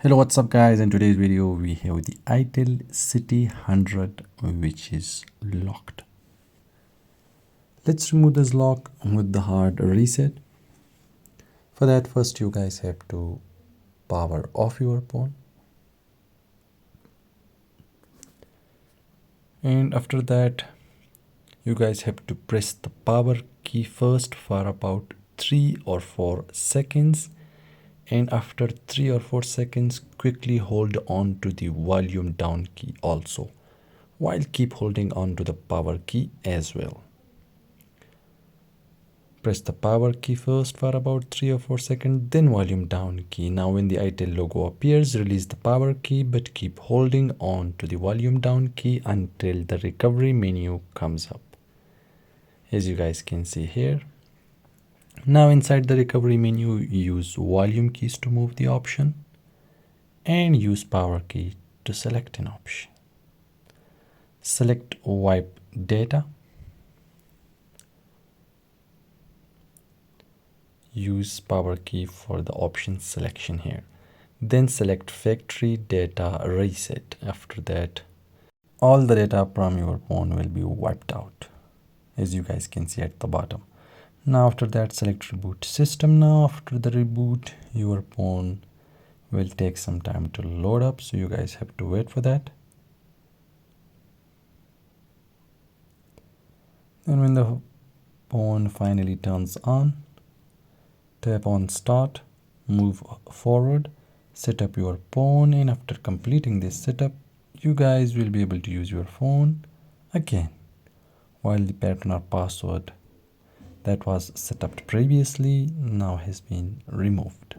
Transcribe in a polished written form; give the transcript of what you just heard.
Hello, what's up guys? In today's video we have the itel city 100 which is locked. Let's remove this lock with the hard reset. For that, first you guys have to power off your phone, and after that you guys have to press the power key first for about 3 or 4 seconds, and after 3 or 4 seconds quickly hold on to the volume down key also, while keep holding on to the power key as well. Press the power key first for about 3 or 4 seconds, then volume down key. Now when the itel logo appears, release the power key but keep holding on to the volume down key until the recovery menu comes up, as you guys can see here. Now inside the recovery menu, use volume keys to move the option and use power key to select an option. Select wipe data. Use power key for the option selection here. Then select factory data reset. After that, all the data from your phone will be wiped out, as you guys can see at the bottom. Now after that, select reboot system. Now after the reboot, your phone will take some time to load up, so you guys have to wait for that. And when the phone finally turns on, tap on start, move forward, set up your phone, and after completing this setup, you guys will be able to use your phone again, while the pattern or password that was set up previously now has been removed.